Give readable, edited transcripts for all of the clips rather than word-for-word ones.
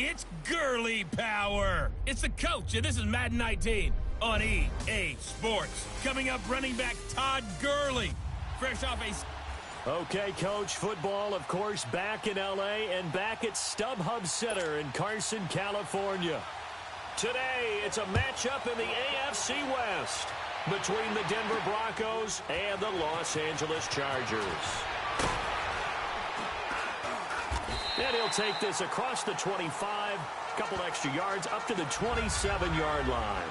It's girly power. It's the coach, and this is Madden 19 on EA Sports. Coming up, running back Todd Gurley. Fresh off a... Okay, Coach, football, of course, back in L.A. and back at StubHub Center in Carson, California. Today, it's a matchup in the AFC West between the Denver Broncos and the Los Angeles Chargers. And he'll take this across the 25, couple extra yards, up to the 27-yard line.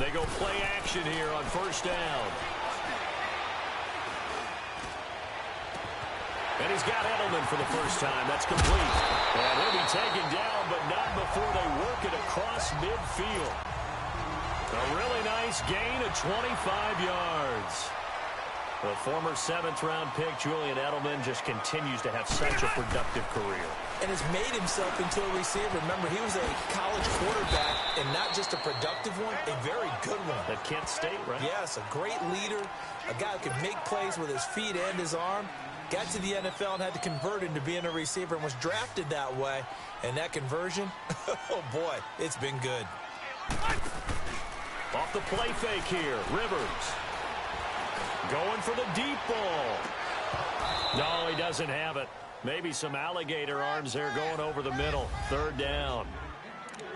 They go play action here on first down. And he's got Edelman for the first time. That's complete. And he'll be taken down, but not before they work it across midfield. A really nice gain of 25 yards. The former 7th-round pick, Julian Edelman, just continues to have such a productive career. And has made himself into a receiver. Remember, he was a college quarterback, and not just a productive one, a very good one. At Kent State, right? Yes, a great leader, a guy who could make plays with his feet and his arm. Got to the NFL and had to convert into being a receiver and was drafted that way. And that conversion, oh boy, it's been good. Off the play fake here, Rivers. Going for the deep ball. No, he doesn't have it. Maybe some alligator arms there going over the middle. Third down.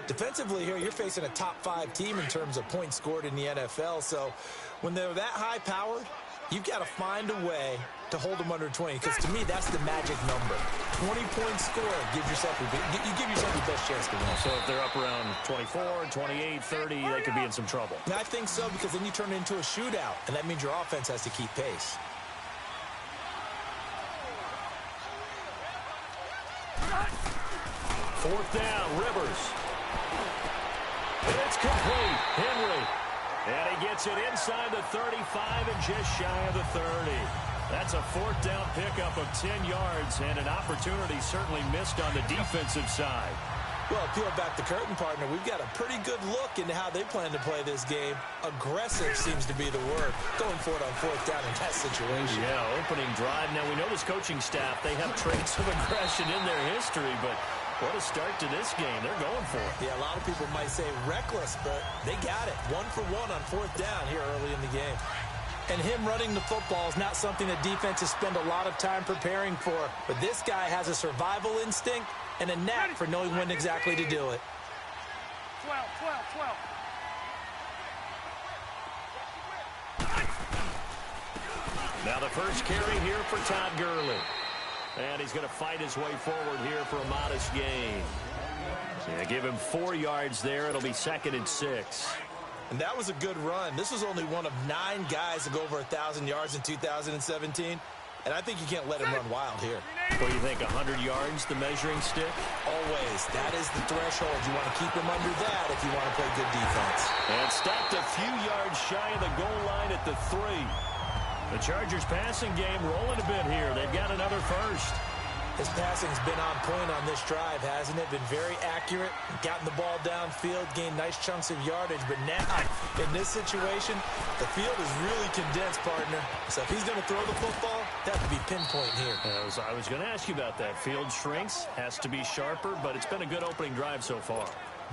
Defensively here, you're facing a top-5 team in terms of points scored in the NFL. So when they're that high-powered, you've got to find a way to hold them under 20, because to me, that's the magic number. 20-point score gives yourself you give yourself your best chance to win. So if they're up around 24, 28, 30, they could be in some trouble. And I think so, because then you turn it into a shootout, and that means your offense has to keep pace. Fourth down, Rivers. And it's complete. Henry. And he gets it inside the 35 and just shy of the 30. That's a fourth down pickup of 10 yards, and an opportunity certainly missed on the defensive side. Well, peel back the curtain, partner. We've got a pretty good look into how they plan to play this game. Aggressive seems to be the word. Going for it on fourth down in that situation. Yeah, opening drive. Now, we know this coaching staff, they have traits of aggression in their history, but what a start to this game. They're going for it. Yeah, a lot of people might say reckless, but they got it. 1 for 1 on fourth down here early in the game. And him running the football is not something that defenses spend a lot of time preparing for. But this guy has a survival instinct and a knack for knowing when exactly to do it. 12. Now the first carry here for Todd Gurley. And he's going to fight his way forward here for a modest gain. Yeah, give him 4 yards there. It'll be 2nd and 6. And that was a good run. This was only one of 9 guys to go over 1,000 yards in 2017. And I think you can't let him run wild here. What do you think, 100 yards, the measuring stick? Always. That is the threshold. You want to keep him under that if you want to play good defense. And stopped a few yards shy of the goal line at the 3. The Chargers passing game rolling a bit here. They've got another first. His passing's been on point on this drive, hasn't it? Been very accurate, gotten the ball downfield, gained nice chunks of yardage. But now, in this situation, the field is really condensed, partner. So if he's going to throw the football, that would be pinpoint here. I was going to ask you about that. Field shrinks, has to be sharper, but it's been a good opening drive so far.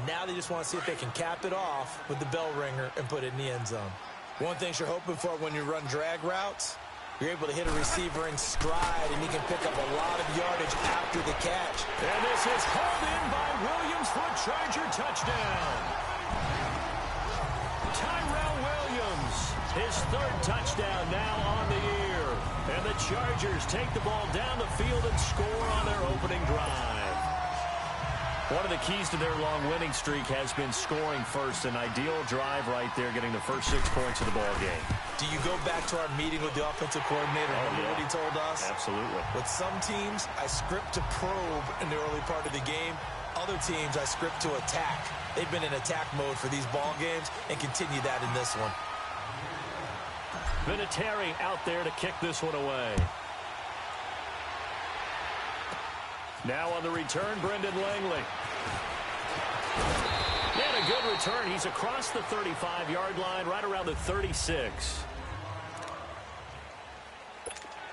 Now they just want to see if they can cap it off with the bell ringer and put it in the end zone. One thing you're hoping for when you run drag routes, you're able to hit a receiver in stride, and he can pick up a lot of yardage after the catch. And this is hauled in by Williams for a Charger touchdown. Tyrell Williams, his 3rd touchdown now on the year. And the Chargers take the ball down the field and score on their opening drive. One of the keys to their long winning streak has been scoring first. An ideal drive right there, getting the first 6 points of the ball game. Do you go back to our meeting with the offensive coordinator? Remember what he told us? Absolutely. With some teams, I script to probe in the early part of the game. Other teams, I script to attack. They've been in attack mode for these ball games and continue that in this one. Vinatieri out there to kick this one away. Now on the return, Brendan Langley. And a good return. He's across the 35-yard line, right around the 36.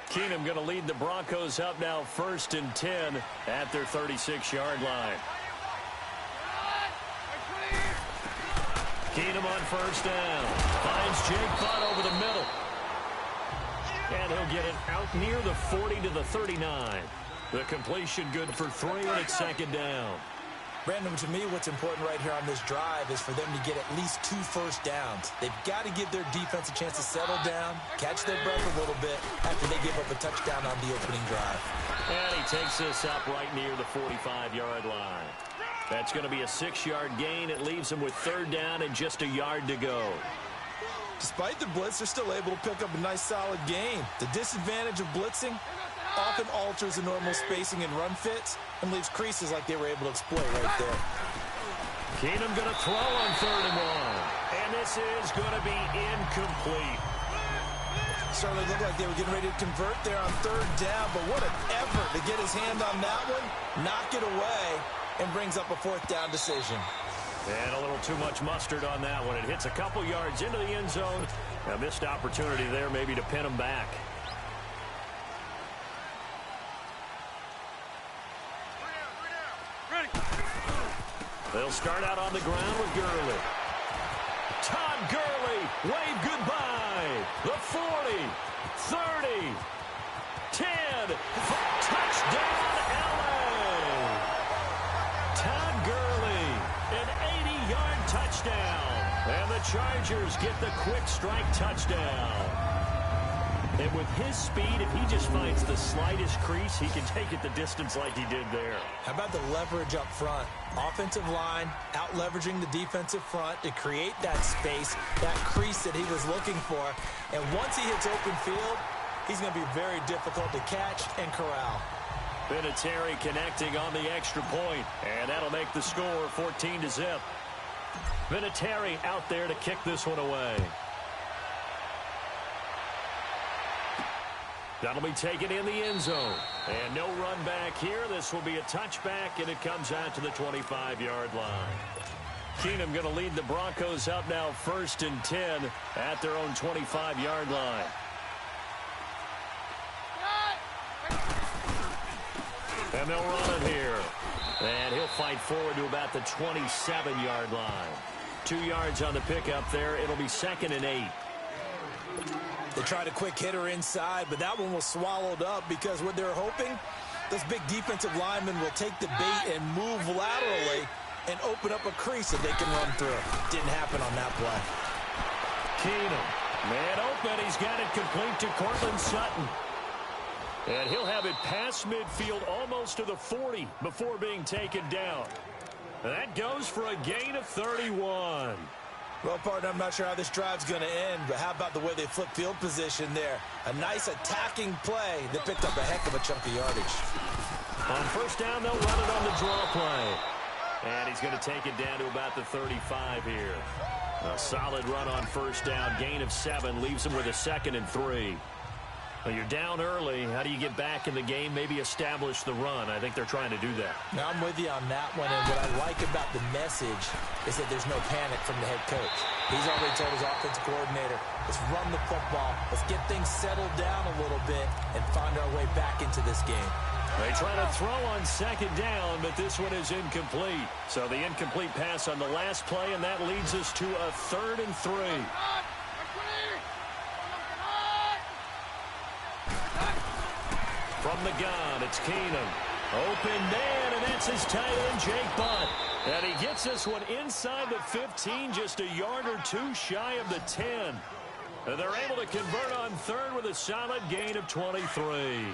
Keenum going to lead the Broncos up now 1st and 10 at their 36-yard line. Keenum on 1st down. Finds Jake Butt over the middle. And he'll get it out near the 40 to the 39. The completion good for 3, and it's 2nd down. Brandon, to me, what's important right here on this drive is for them to get at least 2 first downs. They've got to give their defense a chance to settle down, catch their breath a little bit after they give up a touchdown on the opening drive. And he takes this up right near the 45-yard line. That's going to be a 6-yard gain. It leaves them with 3rd down and just a yard to go. Despite the blitz, they're still able to pick up a nice, solid gain. The disadvantage of blitzing often alters the normal spacing and run fits and leaves creases like they were able to exploit right there. Keenum going to throw on 3rd and 1. And this is going to be incomplete. Certainly looked like they were getting ready to convert there on 3rd down, but what an effort to get his hand on that one, knock it away, and brings up a 4th down decision. And a little too much mustard on that one. It hits a couple yards into the end zone. A missed opportunity there maybe to pin him back. They'll start out on the ground with Gurley. Todd Gurley, wave goodbye. The 40, 30, 10, touchdown LA. Todd Gurley, an 80-yard touchdown. And the Chargers get the quick strike touchdown. And with his speed, if he just finds the slightest crease, he can take it the distance like he did there. How about the leverage up front? Offensive line out-leveraging the defensive front to create that space, that crease that he was looking for. And once he hits open field, he's going to be very difficult to catch and corral. Vinatieri connecting on the extra point, and that'll make the score 14-0. Vinatieri out there to kick this one away. That'll be taken in the end zone. And no run back here. This will be a touchback, and it comes out to the 25-yard line. Keenum going to lead the Broncos up now 1st and 10 at their own 25-yard line. And they'll run it here. And he'll fight forward to about the 27-yard line. 2 yards on the pickup there. It'll be 2nd and 8. They tried a quick hitter inside, but that one was swallowed up because what they're hoping, those big defensive linemen will take the bait and move laterally and open up a crease that they can run through. Didn't happen on that play. Keenum, man open. He's got it complete to Cortland Sutton. And he'll have it past midfield almost to the 40 before being taken down. That goes for a gain of 31. Well, partner, I'm not sure how this drive's going to end, but how about the way they flip field position there? A nice attacking play that picked up a heck of a chunk of yardage. On 1st down, they'll run it on the draw play. And he's going to take it down to about the 35 here. A solid run on 1st down. Gain of 7 leaves him with a 2nd and 3. Well, you're down early. How do you get back in the game? Maybe establish the run. I think they're trying to do that. Now, I'm with you on that one, and what I like about the message is that there's no panic from the head coach. He's already told his offensive coordinator, let's run the football, let's get things settled down a little bit and find our way back into this game. They try to throw on 2nd down, but this one is incomplete. So the incomplete pass on the last play, and that leads us to a 3rd and 3. From the gun, it's Keenum. Open man, and that's his tight end, Jake Butt. And he gets this one inside the 15, just a yard or 2 shy of the 10. And they're able to convert on 3rd with a solid gain of 23.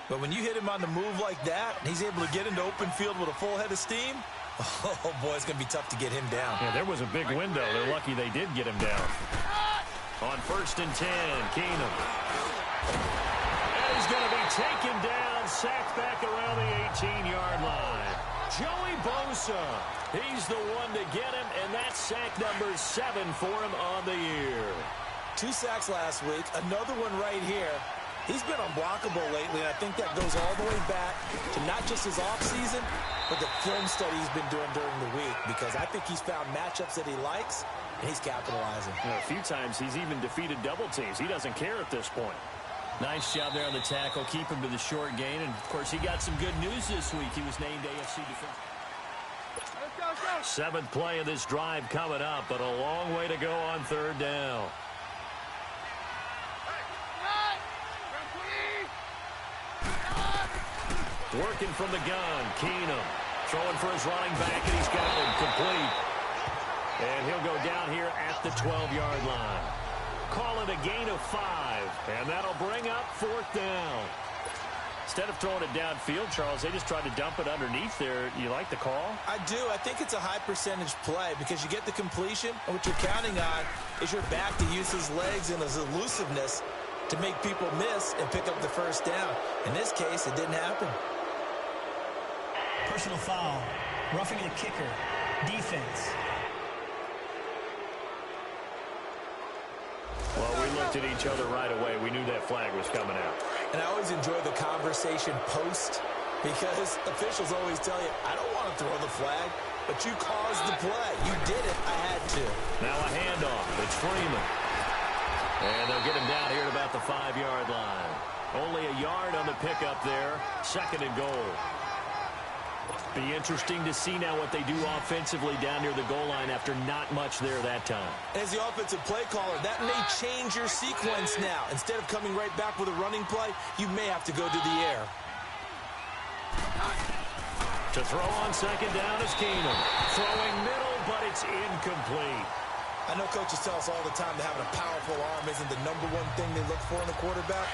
But when you hit him on the move like that, he's able to get into open field with a full head of steam, oh, boy, it's going to be tough to get him down. Yeah, there was a big window. They're lucky they did get him down. On 1st and 10, Keenum. He's going to be taken down, sacked back around the 18-yard line. Joey Bosa, he's the one to get him, and that's sack number 7 for him on the year. 2 sacks last week, another one right here. He's been unblockable lately, and I think that goes all the way back to not just his offseason, but the film study he's been doing during the week, because I think he's found matchups that he likes, and he's capitalizing. A few times he's even defeated double teams. He doesn't care at this point. Nice job there on the tackle. Keep him to the short gain. And, of course, he got some good news this week. He was named AFC Defensive. Seventh play of this drive coming up, but a long way to go on third down. Working from the gun, Keenum. Throwing for his running back, and he's got it complete. And he'll go down here at the 12-yard line. Call it a gain of 5, and that'll bring up fourth down. Instead of throwing it downfield, Charles, they just tried to dump it underneath there. You like the call? I do. I think it's a high-percentage play because you get the completion, and what you're counting on is your back to use his legs and his elusiveness to make people miss and pick up the first down. In this case, it didn't happen. Personal foul. Roughing the kicker. Defense. Well, we looked at each other right away. We knew that flag was coming out. And I always enjoy the conversation post because officials always tell you, I don't want to throw the flag, but you caused the play. You did it. I had to. Now a handoff. It's Freeman. And they'll get him down here at about the 5-yard line. Only a yard on the pickup there. Second and goal. Be interesting to see now what they do offensively down near the goal line after not much there that time. As the offensive play caller, that may change your sequence now. Instead of coming right back with a running play, you may have to go to the air. To throw on second down is Keenum. Throwing middle, but it's incomplete. I know coaches tell us all the time that having a powerful arm isn't the #1 thing they look for in a quarterback.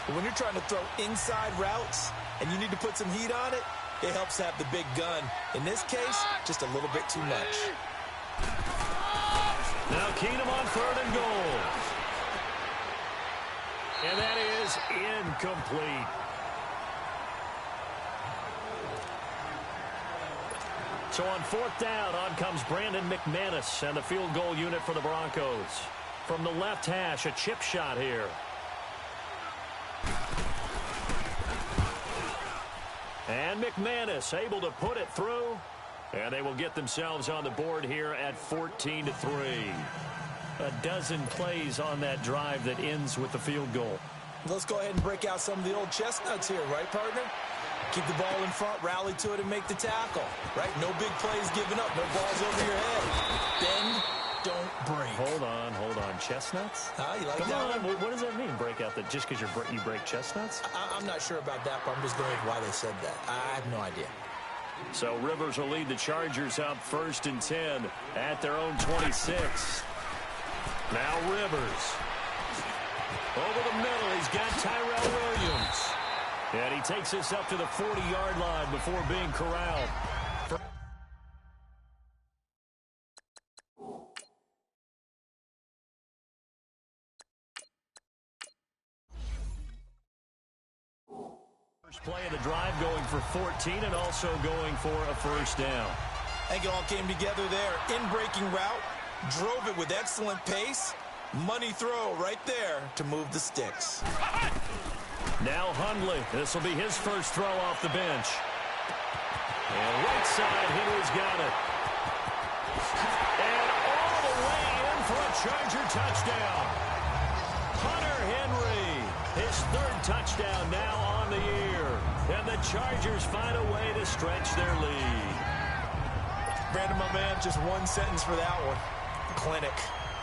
But when you're trying to throw inside routes and you need to put some heat on it, it helps have the big gun. In this case, just a little bit too much. Now Keenum on third and goal. And that is incomplete. So on fourth down, on comes Brandon McManus and the field goal unit for the Broncos. From the left hash, a chip shot here. And McManus able to put it through. And they will get themselves on the board here at 14-3. A dozen plays on that drive that ends with the field goal. Let's go ahead and break out some of the old chestnuts here, right, partner? Keep the ball in front, rally to it, and make the tackle, right? No big plays given up, no balls over your head. Bend, don't break. Hold on. Chestnuts? You like Come that on. one? What does that mean, break out that just because you break chestnuts? I'm not sure about that, but I'm just going with why they said that. I have no idea. So Rivers will lead the Chargers up 1st and 10 at their own 26. Now Rivers. Over the middle, he's got Tyrell Williams. And he takes this up to the 40-yard line before being corralled. First play of the drive going for 14 and also going for a first down. I think it all came together there. In-breaking route, drove it with excellent pace. Money throw right there to move the sticks. Now Hundley. This will be his first throw off the bench. And right side, Henry's got it. And all the way in for a Charger touchdown. Hunter Henry, his 3rd touchdown now on the year. And the Chargers find a way to stretch their lead. Brandon, my man, just one sentence for that one. Clinic.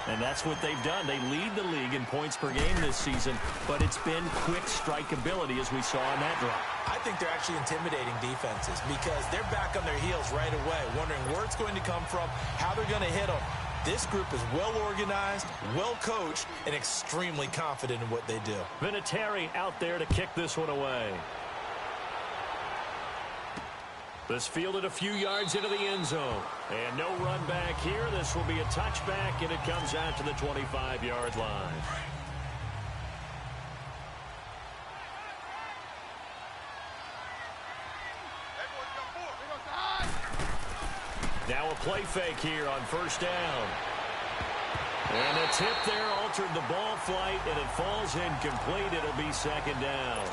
And that's what they've done. They lead the league in points per game this season, but it's been quick strikeability as we saw on that drive. I think they're actually intimidating defenses because they're back on their heels right away, wondering where it's going to come from, how they're going to hit them. This group is well organized, well coached, and extremely confident in what they do. Vinatieri out there to kick this one away. This fielded a few yards into the end zone. And no run back here. This will be a touchback, and it comes out to the 25-yard line. Now a play fake here on first down. And the tip there altered the ball flight, and it falls incomplete. It'll be second down.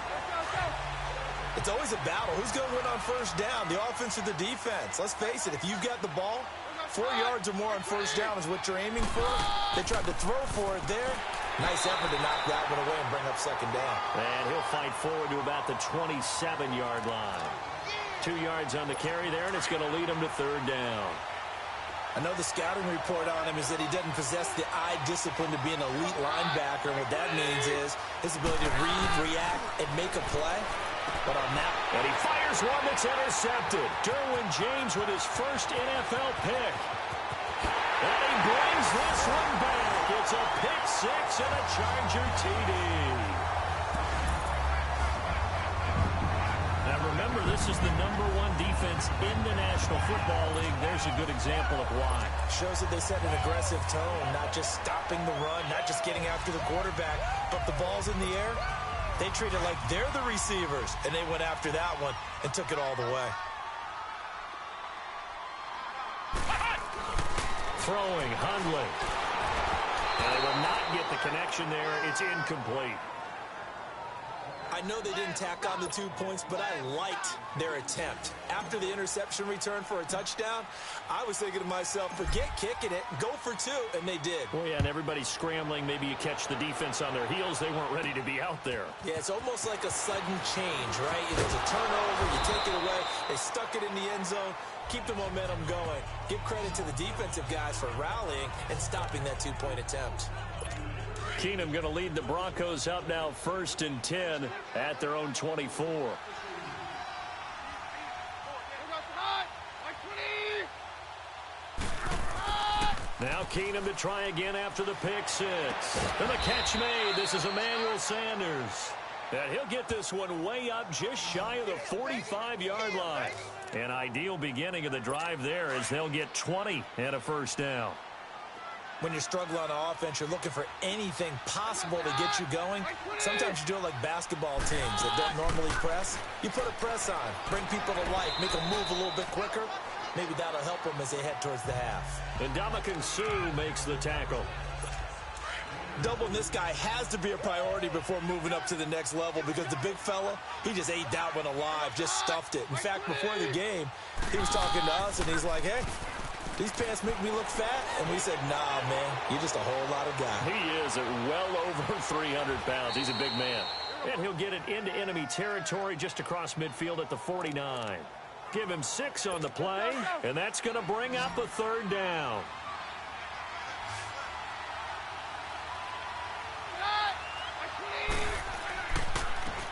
It's always a battle. Who's going to win on first down, the offense or the defense? Let's face it, if you've got the ball, 4 yards or more on first down is what you're aiming for. They tried to throw for it there. Nice effort to knock that one away and bring up second down. And he'll fight forward to about the 27-yard line. 2 yards on the carry there, and it's going to lead him to third down. I know the scouting report on him is that he doesn't possess the eye discipline to be an elite linebacker. And what that means is his ability to read, react, and make a play. But on that... And he fires one that's intercepted. Derwin James with his first NFL pick. And he brings this one back. It's a pick six and a Charger TD. Now remember, this is the #1 defense in the National Football League. There's a good example of why. Shows that they set an aggressive tone, not just stopping the run, not just getting after the quarterback, but the ball's in the air. They treat it like they're the receivers, and they went after that one and took it all the way. Throwing, Hundley. And they will not get the connection there. It's incomplete. I know they didn't tack on the 2 points, but I liked their attempt. After the interception return for a touchdown, I was thinking to myself, forget kicking it, go for 2, and they did. Well, yeah, and everybody's scrambling. Maybe you catch the defense on their heels. They weren't ready to be out there. Yeah, it's almost like a sudden change, right? There's a turnover, you take it away, they stuck it in the end zone, keep the momentum going. Give credit to the defensive guys for rallying and stopping that 2-point attempt. Keenum going to lead the Broncos up now 1st and 10 at their own 24. Now Keenum to try again after the pick six. And the catch made. This is Emmanuel Sanders. And he'll get this one way up just shy of the 45-yard line. An ideal beginning of the drive there as they'll get 20 and a first down. When you're struggling on offense, you're looking for anything possible to get you going. Sometimes you do it like basketball teams that don't normally press. You put a press on, bring people to life, make them move a little bit quicker. Maybe that'll help them as they head towards the half. And Ndamukong Suh makes the tackle. Doubling this guy has to be a priority before moving up to the next level because the big fella, he just ate that one alive, just stuffed it. In fact, before the game, he was talking to us, and he's like, hey, these pants make me look fat. And we said, nah, man, you're just a whole lot of guy. He is at well over 300 pounds. He's a big man. And he'll get it into enemy territory just across midfield at the 49. Give him 6 on the play, and that's going to bring up a third down.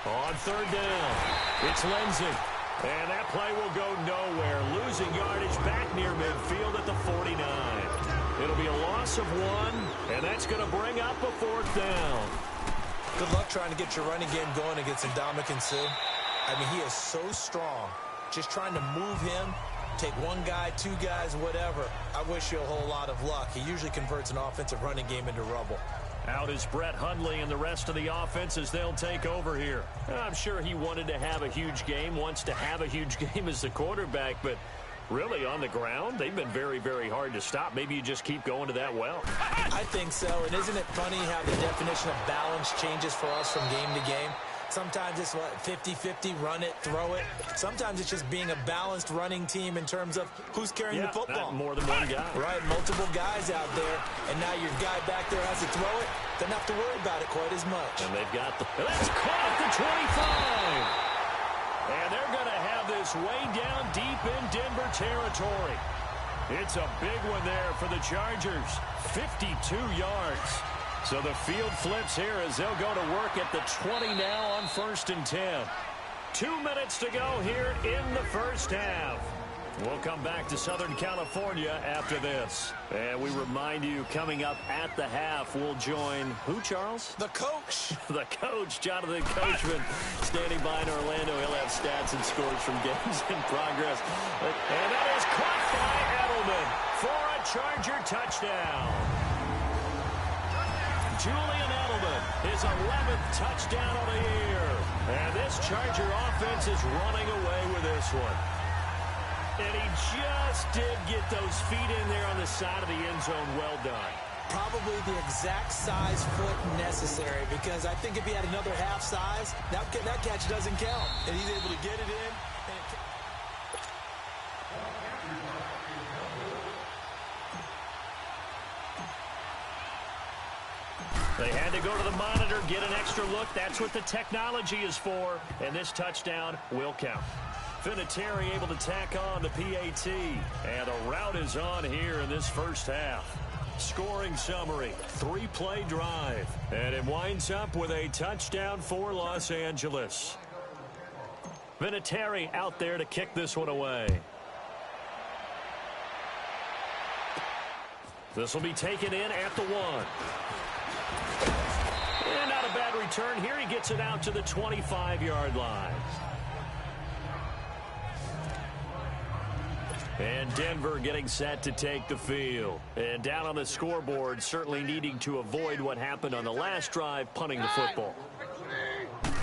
On third down, it's Lindsey. And that play will go nowhere. Losing yardage back near midfield at the 49. It'll be a loss of 1, and that's going to bring up a 4th down. Good luck trying to get your running game going against Ndamukong Suh. I mean, he is so strong. Just trying to move him, take 1 guy, 2 guys, whatever. I wish you a whole lot of luck. He usually converts an offensive running game into rubble. Out is Brett Hundley and the rest of the offense as they'll take over here. I'm sure he wanted to have a huge game, wants to have a huge game as the quarterback, but really on the ground, they've been very, very hard to stop. Maybe you just keep going to that well. I think so, and isn't it funny how the definition of balance changes for us from game to game? Sometimes it's 50-50, run it, throw it. Sometimes it's just being a balanced running team in terms of who's carrying the football. More than 1 guy. Right, multiple guys out there, and now your guy back there has to throw it. Doesn't have to worry about it quite as much. And they've got the... That's caught at the 25. And they're going to have this way down deep in Denver territory. It's a big one there for the Chargers. 52 yards. So the field flips here as they'll go to work at the 20 now on 1st and 10. 2 minutes to go here in the first half. We'll come back to Southern California after this. And we remind you, coming up at the half, we'll join who, Charles? The coach. The coach, Jonathan Coachman, standing by in Orlando. He'll have stats and scores from games in progress. And that is caught by Edelman for a Charger touchdown. Julian Edelman, his 11th touchdown of the year. And this Charger offense is running away with this one. And he just did get those feet in there on the side of the end zone. Well done. Probably probably the exact size foot necessary, because I think if he had another half size, that catch doesn't count. And he's able to get it in. They had to go to the monitor, get an extra look. That's what the technology is for. And this touchdown will count. Vinatieri able to tack on the PAT. And a rout is on here in this first half. Scoring summary, 3-play drive. And it winds up with a touchdown for Los Angeles. Vinatieri out there to kick this one away. This will be taken in at the 1. And not a bad return here. He gets it out to the 25-yard line. And Denver getting set to take the field. And down on the scoreboard, certainly needing to avoid what happened on the last drive, punting the football.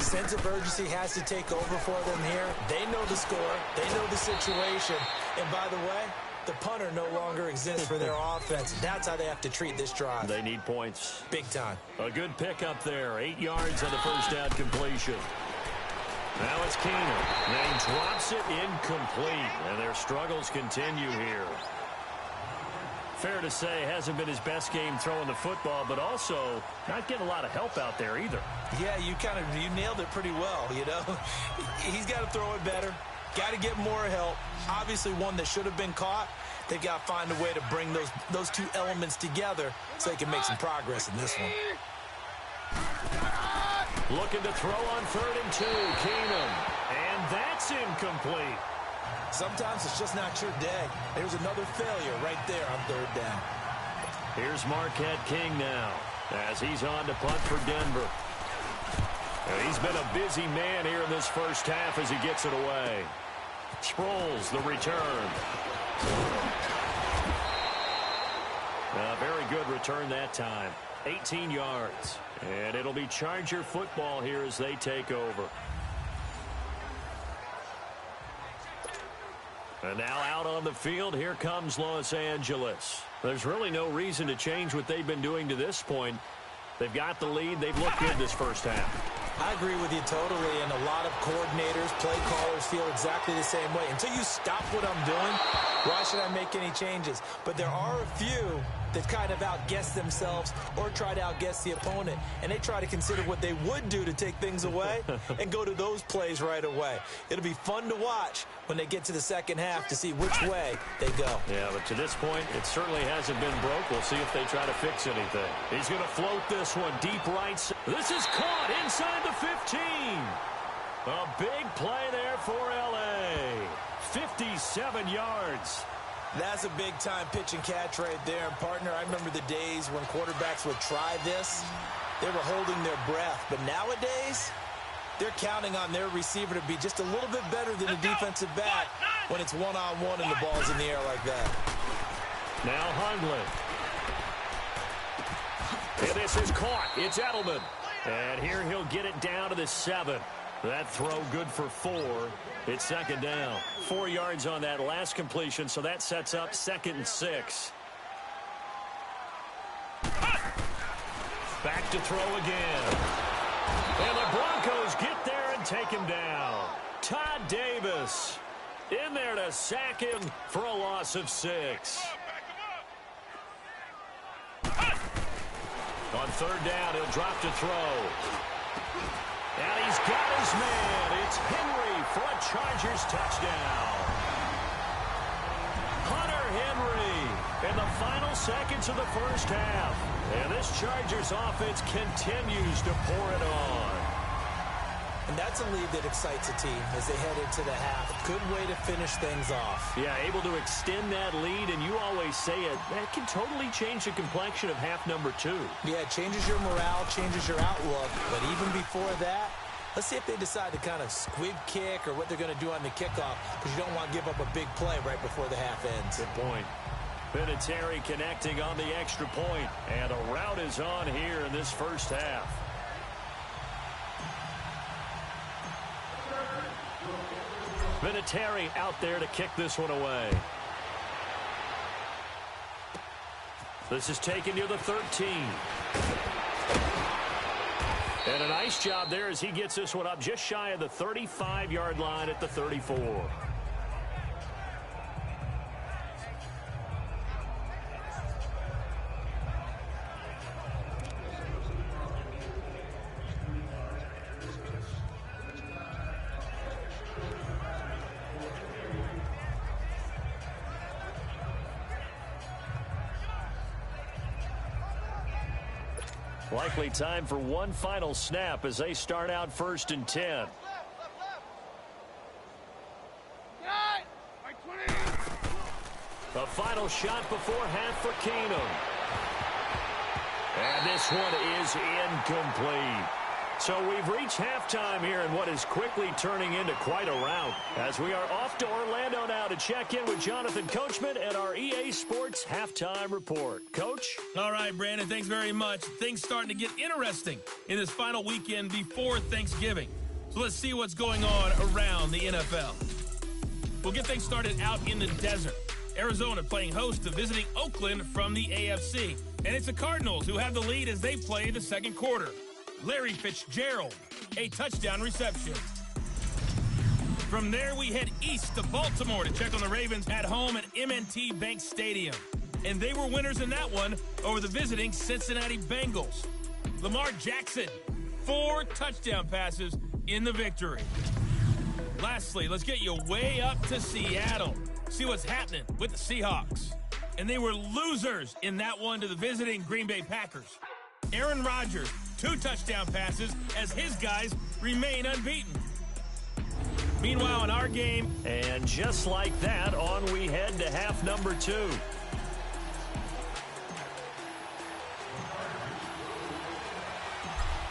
Sense of urgency has to take over for them here. They know the score. They know the situation. And by the way, the punter no longer exists for their offense. That's how they have to treat this drive. They need points. Big time. A good pickup there. 8 yards on the first down completion. Now it's Keenum. And he drops it incomplete. And their struggles continue here. Fair to say, hasn't been his best game throwing the football, but also not getting a lot of help out there either. Yeah, you nailed it pretty well, you know. He's got to throw it better. Got to get more help. Obviously one that should have been caught. They've got to find a way to bring those two elements together so they can make some progress in this one. Looking to throw on 3rd and 2. Keenum. And that's incomplete. Sometimes it's just not your day. There's another failure right there on 3rd down. Here's Marquette King now as he's on to punt for Denver. And he's been a busy man here in this first half as he gets it away. Sproles, the return. A very good return that time. 18 yards. And it'll be Charger football here as they take over. And now out on the field, here comes Los Angeles. There's really no reason to change what they've been doing to this point. They've got the lead. They've looked good this first half. I agree with you totally, and a lot of coordinators, play callers feel exactly the same way. Until you stop what I'm doing, why should I make any changes? But there are a few that kind of outguess themselves or try to outguess the opponent, and they try to consider what they would do to take things away and go to those plays right away. It'll be fun to watch when they get to the second half to see which way they go. Yeah, but to this point, it certainly hasn't been broke. We'll see if they try to fix anything. He's going to float this one deep right. This is caught inside the 15. A big play there for L.A. 57 yards. That's a big-time pitch and catch right there. And, partner, I remember the days when quarterbacks would try this. They were holding their breath. But nowadays, they're counting on their receiver to be just a little bit better than the defensive back when it's one-on-one and the ball's in the air like that. Now Hundley. And this is caught. It's Edelman. And here he'll get it down to the 7. That throw good for 4. It's second down. 4 yards on that last completion, so that sets up 2nd and 6. Back to throw again. And the Broncos get there and take him down. Todd Davis in there to sack him for a loss of 6. On 3rd down, he'll drop to throw. And he's got his man. It's Henry for a Chargers touchdown. Hunter Henry in the final seconds of the first half. And this Chargers offense continues to pour it on. And that's a lead that excites a team as they head into the half. Good way to finish things off. Yeah, able to extend that lead, and you always say it, that can totally change the complexion of half number 2. Yeah, it changes your morale, changes your outlook. But even before that, let's see if they decide to kind of squib kick or what they're going to do on the kickoff, because you don't want to give up a big play right before the half ends. Good point. Vinatieri connecting on the extra point, and a rout is on here in this first half. Vinatieri out there to kick this one away. This is taken near the 13. And a nice job there as he gets this one up just shy of the 35-yard line at the 34. Likely time for one final snap as they start out 1st and 10. The final shot before half for Keenum. And this one is incomplete. So we've reached halftime here in what is quickly turning into quite a rout, as we are off to Orlando now to check in with Jonathan Coachman and our EA Sports Halftime Report. Coach? All right, Brandon, thanks very much. Things starting to get interesting in this final weekend before Thanksgiving. So let's see what's going on around the NFL. We'll get things started out in the desert. Arizona playing host to visiting Oakland from the AFC. And it's the Cardinals who have the lead as they play the second quarter. Larry Fitzgerald, a touchdown reception. From there, we head east to Baltimore to check on the Ravens at home at M&T Bank Stadium. And they were winners in that one over the visiting Cincinnati Bengals. Lamar Jackson, 4 touchdown passes in the victory. Lastly, let's get you way up to Seattle. See what's happening with the Seahawks. And they were losers in that one to the visiting Green Bay Packers. Aaron Rodgers, 2 touchdown passes as his guys remain unbeaten. Meanwhile, in our game, and just like that, on we head to half number 2.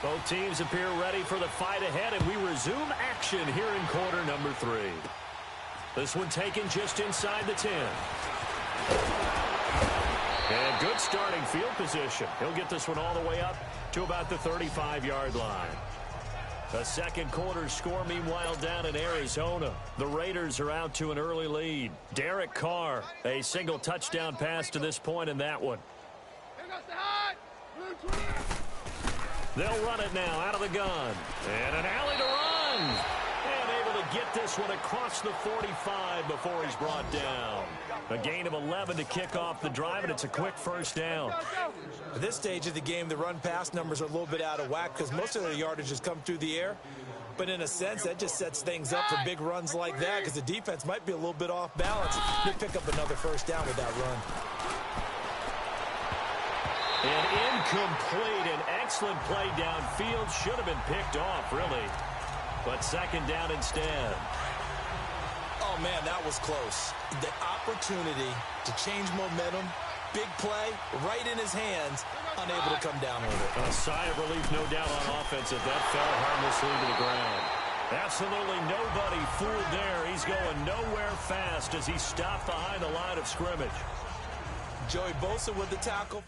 Both teams appear ready for the fight ahead, and we resume action here in quarter number 3. This one taken just inside the 10. And good starting field position. He'll get this one all the way up to about the 35-yard line. The second quarter score, meanwhile, down in Arizona. The Raiders are out to an early lead. Derek Carr, a single touchdown pass to this point in that one. They'll run it now out of the gun. And an alley to run. And able to get this one across the 45 before he's brought down. A gain of 11 to kick off the drive, and it's a quick first down. At this stage of the game, the run-pass numbers are a little bit out of whack because most of the yardage has come through the air. But in a sense, that just sets things up for big runs like that because the defense might be a little bit off balance. They pick up another first down with that run. An incomplete and excellent play downfield. Should have been picked off, really. But second down instead. Oh, man, that was close. The opportunity to change momentum, big play, right in his hands, unable to come down with it. A sigh of relief, no doubt, on offense if that fell harmlessly to the ground. Absolutely nobody fooled there. He's going nowhere fast as he stopped behind the line of scrimmage. Joey Bosa with the tackle.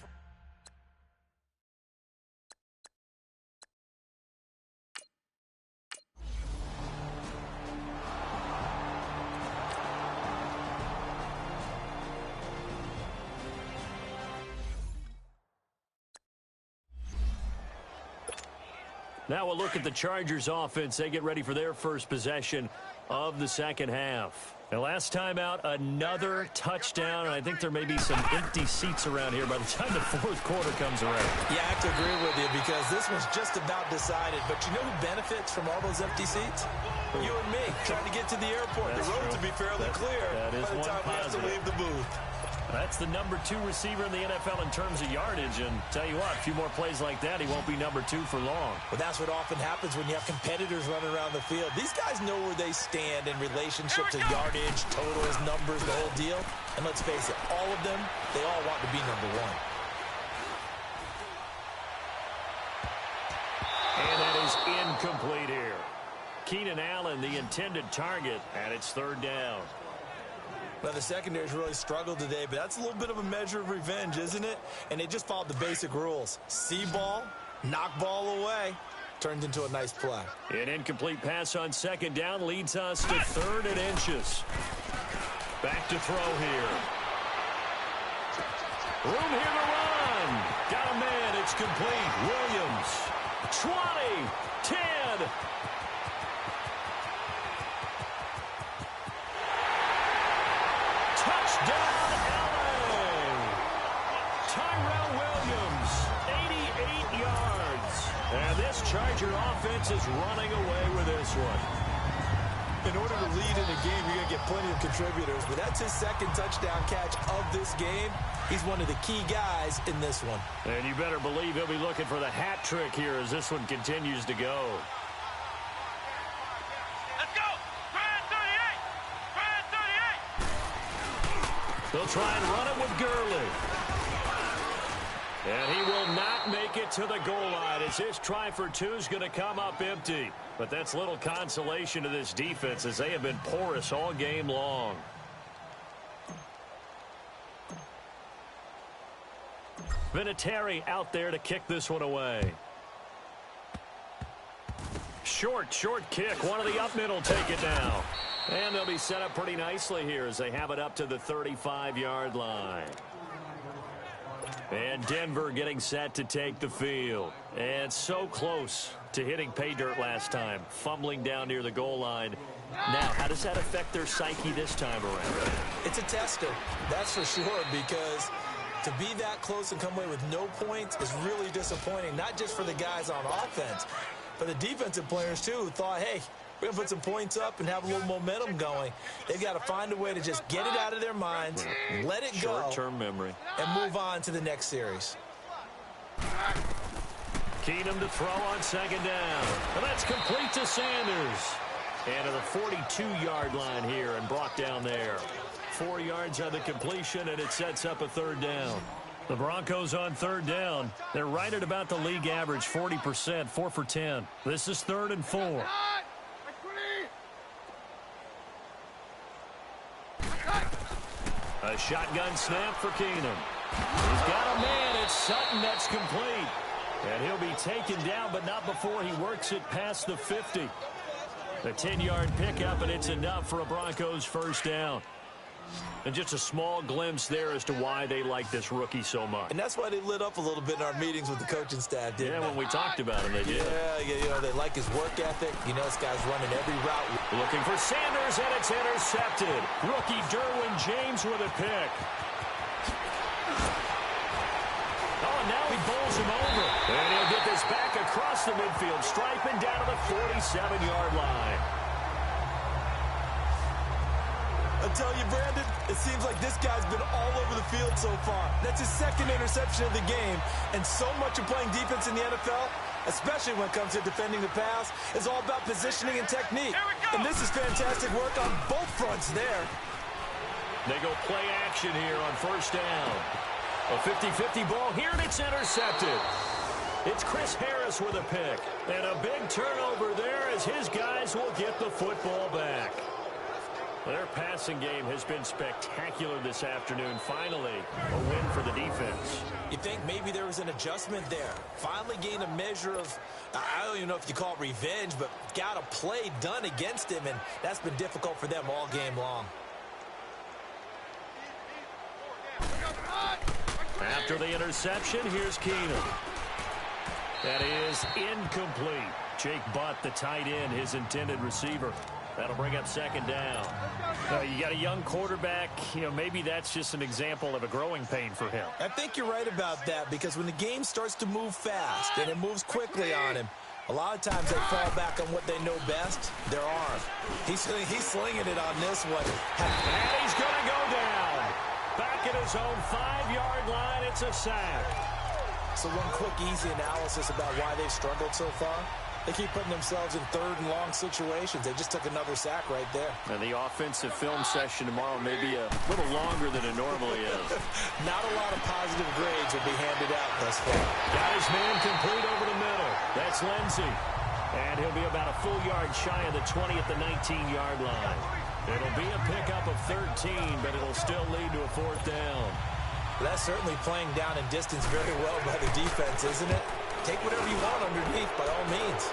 Now we'll look at the Chargers offense. They get ready for their first possession of the second half. And last time out, another touchdown. And I think there may be some empty seats around here by the time the fourth quarter comes around. Yeah, I have to agree with you because this one's just about decided. But you know who benefits from all those empty seats? You and me, trying to get to the airport. That's the roads true. will be fairly clear that is by the one time we have to positive. leave the booth. That's the number 2 receiver in the NFL in terms of yardage. And tell you what, a few more plays like that, he won't be number 2 for long. Well, that's what often happens when you have competitors running around the field. These guys know where they stand in relationship to yardage, totals, numbers, the whole deal. And let's face it, all of them, they all want to be number 1. And that is incomplete here. Keenan Allen, the intended target, and it's third down. Well, the secondary's really struggled today, but that's a little bit of a measure of revenge, isn't it? And they just followed the basic rules. See ball, knock ball away. Turned into a nice play. An incomplete pass on second down leads us to 3rd and inches. Back to throw here. Room here to run. That's complete. Williams. 20. 10. Touchdown, LA. Tyrell Williams, 88 yards. And this Charger offense is running away with this one. In order to lead in a game, you're going to get plenty of contributors, but that's his second touchdown catch of this game. He's one of the key guys in this one. And you better believe he'll be looking for the hat trick here as this one continues to go. Let's go! Brad 38! Brad 38! They'll try and run it with Gurley. And he will not make it to the goal line as his try for two is going to come up empty. But that's little consolation to this defense as they have been porous all game long. Vinatieri out there to kick this one away. Short kick. One of the up middle take it down. And they'll be set up pretty nicely here as they have it up to the 35-yard line. And Denver getting set to take the field. And so close to hitting pay dirt last time. Fumbling down near the goal line. Now, how does that affect their psyche this time around? It's a tester, that's for sure, because to be that close and come away with no points is really disappointing, not just for the guys on offense, but the defensive players, too, who thought, hey, we're going to put some points up and have a little momentum going. They've got to find a way to just get it out of their minds, let it go, short-term memory, and move on to the next series. Keenum to throw on second down. And that's complete to Sanders. And to the 42-yard line here and brought down there. 4 yards on the completion, and it sets up a third down. The Broncos on third down. They're right at about the league average, 40%, 4 for 10. This is 3rd and 4. A shotgun snap for Keenum. He's got a man. It's Sutton. That's complete. And he'll be taken down, but not before he works it past the 50. A 10-yard pickup, and it's enough for a Broncos first down. And just a small glimpse there as to why they like this rookie so much. And that's why they lit up a little bit in our meetings with the coaching staff, didn't they? Yeah, when we talked about him, they did. Yeah, you know, they like his work ethic. You know, this guy's running every route. Looking for Sanders, and it's intercepted. Rookie Derwin James with a pick. Oh, and now he bowls him over. And he'll get this back across the midfield stripe and down to the 47-yard line. I tell you, Brandon, it seems like this guy's been all over the field so far. That's his second interception of the game, and so much of playing defense in the NFL, especially when it comes to defending the pass, is all about positioning and technique. And this is fantastic work on both fronts there. They go play action here on first down. A 50-50 ball here, and it's intercepted. It's Chris Harris with a pick. And a big turnover there as his guys will get the football back. Their passing game has been spectacular this afternoon. Finally, a win for the defense. You think maybe there was an adjustment there. Finally gained a measure of, I don't even know if you call it revenge, but got a play done against him, and that's been difficult for them all game long. After the interception, here's Keenum. That is incomplete. Jake Butt, the tight end, his intended receiver. That'll bring up second down. You got a young quarterback. You know, maybe that's just an example of a growing pain for him. I think you're right about that, because when the game starts to move fast and it moves quickly on him, a lot of times they fall back on what they know best, their arm. He's slinging it on this one. And he's going to go down. Back at his own 5-yard line, it's a sack. So one quick, easy analysis about why they've struggled so far. They keep putting themselves in third and long situations. They just took another sack right there. And the offensive film session tomorrow may be a little longer than it normally is. Not a lot of positive grades will be handed out thus far. Got his man complete over the middle. That's Lindsey. And he'll be about a full yard shy of the 20 at the 19-yard line. It'll be a pickup of 13, but it'll still lead to a fourth down. That's certainly playing down in distance very well by the defense, isn't it? Take whatever you want underneath, by all means.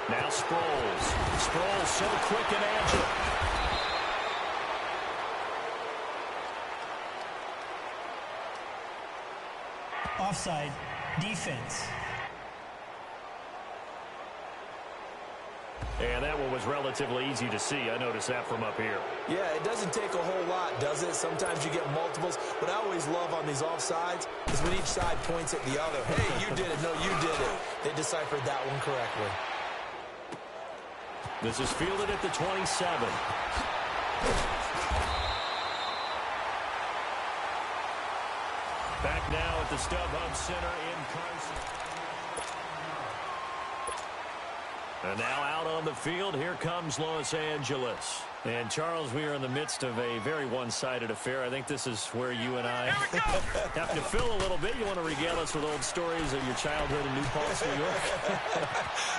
Now Sproles. Sproles so quick and agile. Offside. Defense. And that one was relatively easy to see. I noticed that from up here. Yeah, it doesn't take a whole lot, does it? Sometimes you get multiples. What I always love on these offsides is when each side points at the other. Hey, you did it. No, you did it. They deciphered that one correctly. This is fielded at the 27. Back now at the StubHub Center in Carson. And now out on the field, here comes Los Angeles. And, Charles, we are in the midst of a very one-sided affair. I think this is where you and I have to fill a little bit. You want to regale us with old stories of your childhood in New Paltz, New York?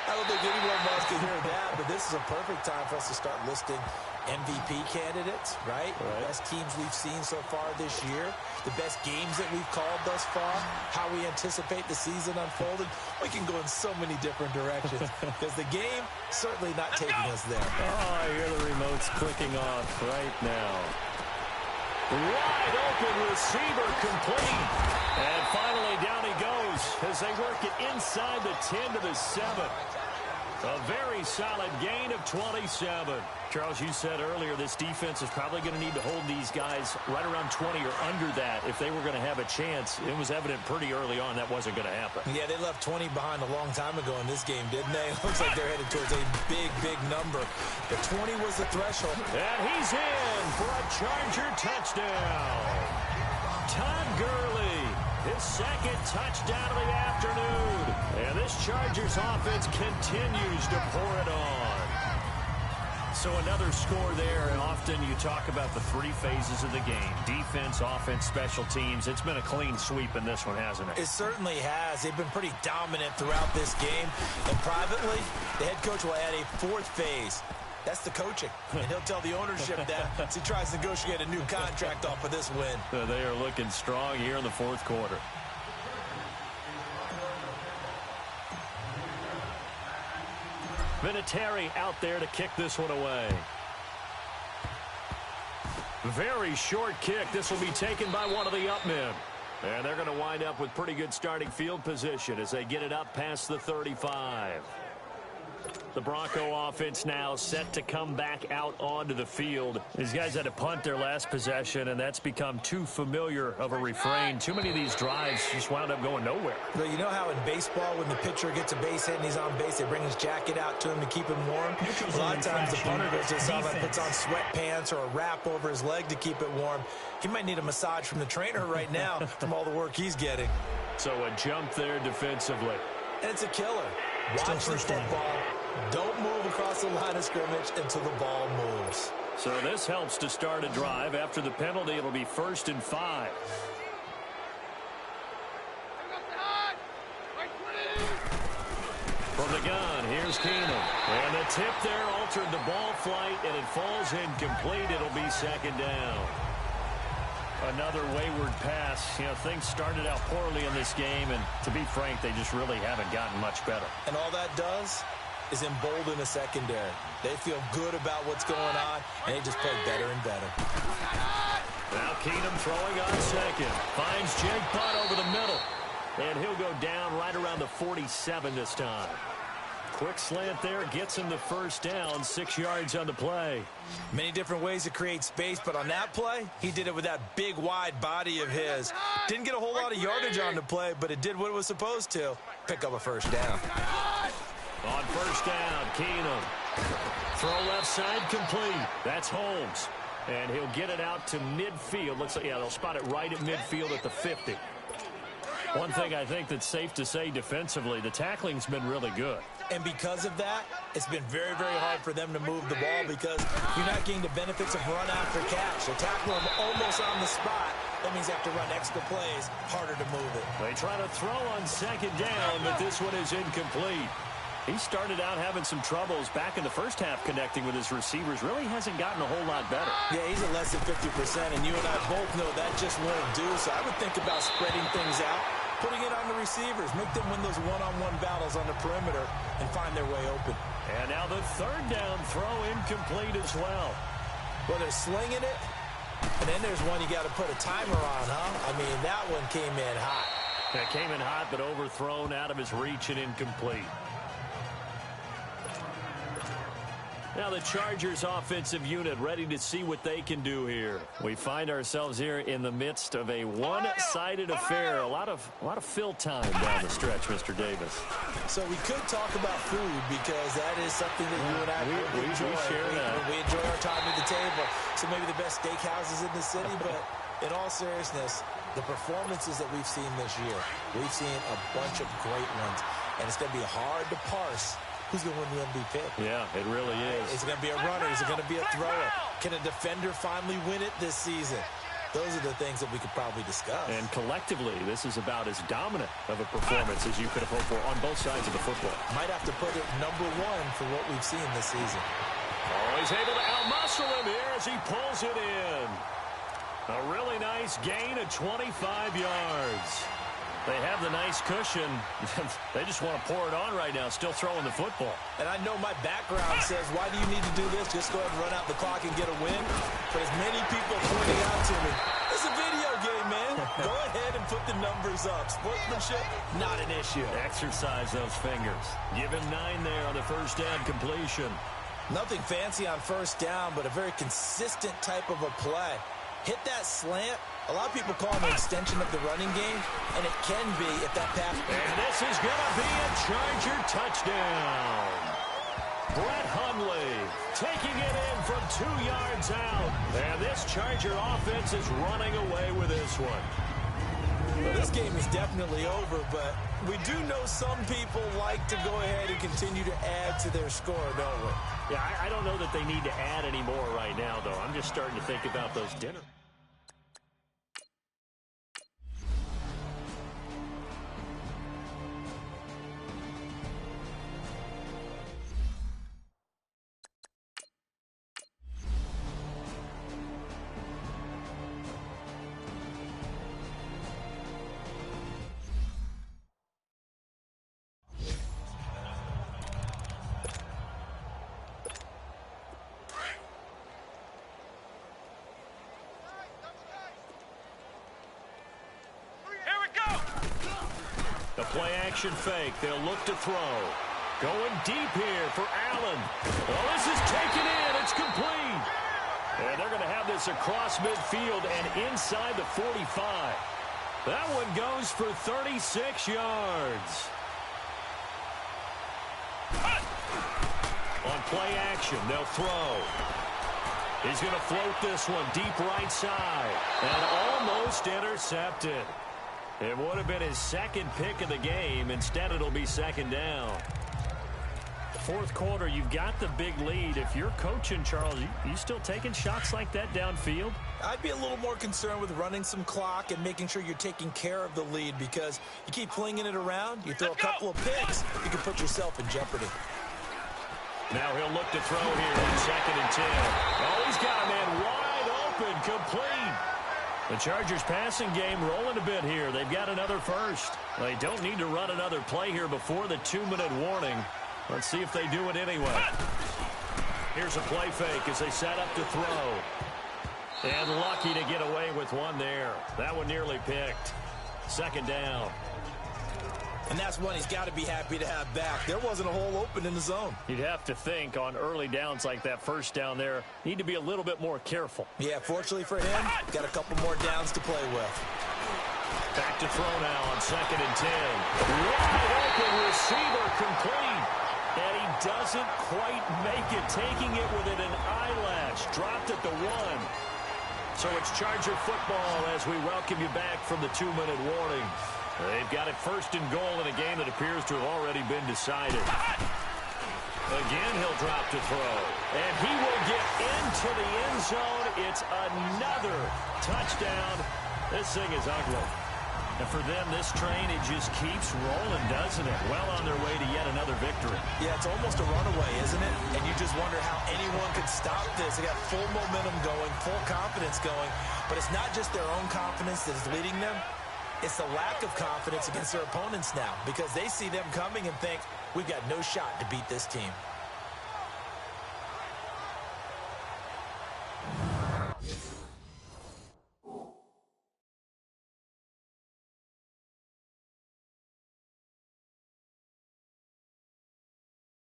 I don't think anyone wants to hear that, but this is a perfect time for us to start listing MVP candidates, right? The best teams we've seen so far this year, the best games that we've called thus far, how we anticipate the season unfolding. We can go in so many different directions because the game certainly not taking us there. Oh, I hear the remotes clicking off right now. Wide open receiver complete. And finally down he goes as they work it inside the 10 to the 7. A very solid gain of 27. Charles, you said earlier this defense is probably going to need to hold these guys right around 20 or under that if they were going to have a chance. It was evident pretty early on that wasn't going to happen. Yeah, they left 20 behind a long time ago in this game, didn't they? Looks like they're headed towards a big, big number. But 20 was the threshold. And he's in for a Charger touchdown. Todd Gurley, his second touchdown of the afternoon. And this Chargers offense continues to pour it on. So another score there, and often you talk about the three phases of the game. Defense, offense, special teams. It's been a clean sweep in this one, hasn't it? It certainly has. They've been pretty dominant throughout this game. And privately, the head coach will add a fourth phase. That's the coaching. And he'll tell the ownership that as he tries to negotiate a new contract off of this win. So they are looking strong here in the fourth quarter. Vinatieri out there to kick this one away. Very short kick. This will be taken by one of the up men. And they're going to wind up with pretty good starting field position as they get it up past the 35. The Bronco offense now set to come back out onto the field. These guys had to punt their last possession, and that's become too familiar of a refrain. Too many of these drives just wound up going nowhere. But you know how in baseball, when the pitcher gets a base hit and he's on base, they bring his jacket out to him to keep him warm? A lot of times the punter goes to the sideline, puts on sweatpants or a wrap over his leg to keep it warm. He might need a massage from the trainer right now from all the work he's getting. So a jump there defensively. And it's a killer. Watch the football. Don't move across the line of scrimmage until the ball moves. So this helps to start a drive. After the penalty, it'll be 1st and 5. From the gun, here's Keenum. And the tip there altered the ball flight, and it falls incomplete. It'll be 2nd down. Another wayward pass. You know, things started out poorly in this game, and to be frank, they just really haven't gotten much better. And all that does is embolden the secondary. They feel good about what's going on, and they just play better and better. Now Keenum throwing on second. Finds Jake Butt over the middle. And he'll go down right around the 47 this time. Quick slant there, gets him the 1st down, 6 yards on the play. Many different ways to create space, but on that play, he did it with that big, wide body of his. Didn't get a whole lot of yardage on the play, but it did what it was supposed to. Pick up a 1st down. On 1st down, Keenum. Throw left side complete. That's Holmes. And he'll get it out to midfield. Looks like, yeah, they'll spot it right at midfield at the 50. One thing I think that's safe to say defensively, the tackling's been really good. And because of that, it's been very, very hard for them to move the ball because you're not getting the benefits of run after catch. They tackle them almost on the spot. That means they have to run extra plays, harder to move it. They try to throw on 2nd down, but this one is incomplete. He started out having some troubles back in the first half connecting with his receivers. Really hasn't gotten a whole lot better. Yeah, he's at less than 50%, and you and I both know that just won't do. So I would think about spreading things out, putting it on the receivers, make them win those one-on-one battles on the perimeter and find their way open. And now the 3rd down throw incomplete as well. Well, they're slinging it, and then there's one you got to put a timer on, huh? I mean, that one came in hot. That came in hot, but overthrown, out of his reach, and incomplete. Now the Chargers offensive unit ready to see what they can do here. We find ourselves here in the midst of a one-sided affair. A lot of fill time down the stretch, Mr. Davis. So we could talk about food because that is something that you and I we share that. We enjoy our time at the table. So maybe the best steakhouses in the city, but in all seriousness, the performances that we've seen this year, we've seen a bunch of great ones, and it's going to be hard to parse who's going to win the MVP. Yeah, it really is. Is it going to be a runner? Is it going to be a thrower? Can a defender finally win it this season? Those are the things that we could probably discuss. And collectively, this is about as dominant of a performance as you could have hoped for on both sides of the football. Might have to put it #1 for what we've seen this season. Oh, he's able to outmuscle him here as he pulls it in. A really nice gain of 25 yards. They have the nice cushion. They just want to pour it on right now, still throwing the football. And I know my background says, why do you need to do this? Just go ahead and run out the clock and get a win. But as many people pointing out to me, it's a video game, man. Go ahead and put the numbers up. Sportsmanship, not an issue. Exercise those fingers. Give him 9 there on the first down completion. Nothing fancy on first down, but a very consistent type of a play. Hit that slant. A lot of people call him an extension of the running game, and it can be if that pass. And this is going to be a Charger touchdown. Brett Hundley taking it in from 2 yards out. And this Charger offense is running away with this one. Well, this game is definitely over, but we do know some people like to go ahead and continue to add to their score, don't we? Yeah, I don't know that they need to add any more right now, though. I'm just starting to think about those dinner. The play-action fake. They'll look to throw. Going deep here for Allen. Well, this is taken in. It's complete. And they're going to have this across midfield and inside the 45. That one goes for 36 yards. On play action, they'll throw. He's going to float this one deep right side. And almost intercepted. It would have been his second pick of the game. Instead, it'll be second down. Fourth quarter, you've got the big lead. If you're coaching, Charles, you still taking shots like that downfield? I'd be a little more concerned with running some clock and making sure you're taking care of the lead, because you keep flinging it around, you throw a couple of picks, you can put yourself in jeopardy. Now he'll look to throw here on 2nd and 10. Oh, he's got a man wide open, complete. The Chargers passing game rolling a bit here. They've got another first. They don't need to run another play here before the 2-minute warning. Let's see if they do it anyway. Here's a play fake as they set up to throw. And lucky to get away with one there. That one nearly picked. Second down. And that's one he's got to be happy to have back. There wasn't a hole open in the zone. You'd have to think on early downs like that first down there, need to be a little bit more careful. Yeah, fortunately for him, got a couple more downs to play with. Back to throw now on 2nd and 10. Wide open receiver complete. And he doesn't quite make it, taking it within an eyelash. Dropped at the 1. So it's Charger football as we welcome you back from the 2-minute warning. They've got it 1st and goal in a game that appears to have already been decided. Again, he'll drop to throw. And he will get into the end zone. It's another touchdown. This thing is ugly. And for them, this train, it just keeps rolling, doesn't it? Well on their way to yet another victory. Yeah, it's almost a runaway, isn't it? And you just wonder how anyone could stop this. They got full momentum going, full confidence going. But it's not just their own confidence that is leading them. It's the lack of confidence against their opponents now, because they see them coming and think, we've got no shot to beat this team.